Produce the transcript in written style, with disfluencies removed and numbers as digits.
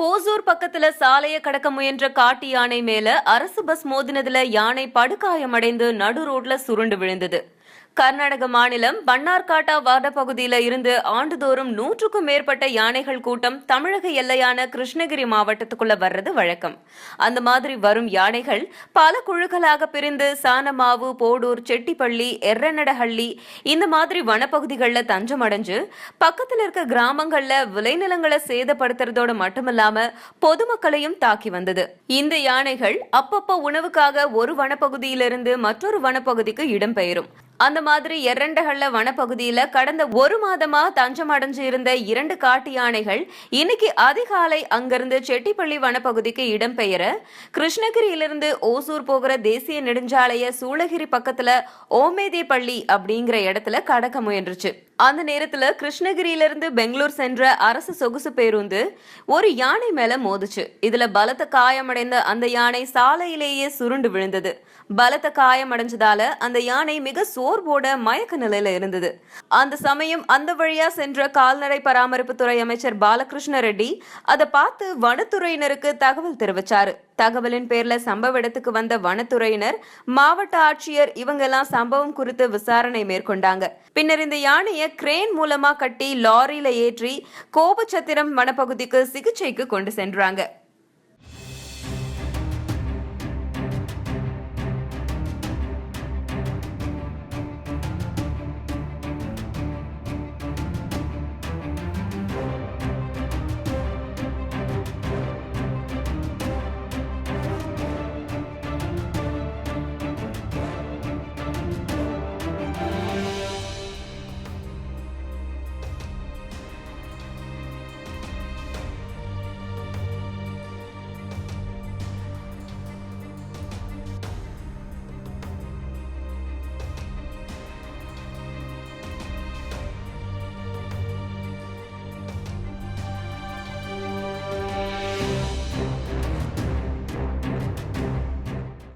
ஓசூர் பக்கத்துல சாலைய கடக்க முயன்ற காட்டு யானை மேல அரசு பஸ் மோதினதுல யானை படுகாயமடைந்து நடு ரோட்ல சுருண்டு விழுந்தது. கர்நாடக மாநிலம் பன்னார்காட்டா வனப்பகுதியில இருந்து ஆண்டுதோறும் 100க்கும் மேற்பட்ட யானைகள் கூட்டம் தமிழக எல்லையான கிருஷ்ணகிரி மாவட்டத்துக்குள்ள வர்றது வழக்கம். அந்த மாதிரி வரும் யானைகள் பல குழுக்களாக பிரிந்து சானமாவு, போடூர், செட்டிப்பள்ளி, எர்ரநடஹள்ளி இந்த மாதிரி வனப்பகுதிகளில் தஞ்சம் அடைஞ்சு பக்கத்துல இருக்க கிராமங்கள்ல விளைநிலங்களை சேதப்படுத்துறதோட மட்டுமில்லாம பொதுமக்களையும் தாக்கி வந்தது. இந்த யானைகள் அப்பப்போ உணவுக்காக ஒரு வனப்பகுதியிலிருந்து மற்றொரு வனப்பகுதிக்கு இடம்பெயரும். அந்த மாதிரி எர்ரண்டஹள்ள வனப்பகுதியில கடந்த ஒரு மாதமா தஞ்சம் அடைஞ்சு இருந்த 2 காட்டு யானைகள் இன்னைக்கு அதிகாலை அங்கிருந்து செட்டிப்பள்ளி வனப்பகுதிக்கு இடம்பெயர கிருஷ்ணகிரியிலிருந்து ஓசூர் போகிற தேசிய நெடுஞ்சாலைய சூளகிரி பக்கத்துல ஓமேதேப்பள்ளி அப்படிங்கிற இடத்துல கடக்க முயன்றுச்சு. அந்த நேரத்துல கிருஷ்ணகிரியிலிருந்து பெங்களூர் சென்ற அரசு சொகுசு பேருந்து ஒரு யானை மேல மோதுச்சு. இதுல பலத்த காயமடைந்த அந்த யானை சாலையிலேயே சுருண்டு விழுந்தது. பலத்த காயமடைஞ்சதால அந்த யானை மிக சோர்வோட மயக்க நிலையில இருந்தது. அந்த சமயம் அந்த வழியா சென்ற கால்நடை பராமரிப்புத்துறை அமைச்சர் பாலகிருஷ்ண ரெட்டி அதை பார்த்து வனத்துறையினருக்கு தகவல் தெரிவிச்சாரு. தகவலின் பேர்ல சம்பவ இடத்துக்கு வந்த வனத்துறையினர், மாவட்ட ஆட்சியர் இவங்க எல்லாம் சம்பவம் குறித்து விசாரணை மேற்கொண்டாங்க. பின்னர் இந்த யானையை கிரேன் மூலமா கட்டி லாரியில ஏற்றி கோபச்சத்திரம் வனப்பகுதிக்கு சிகிச்சைக்கு கொண்டு சென்றாங்க.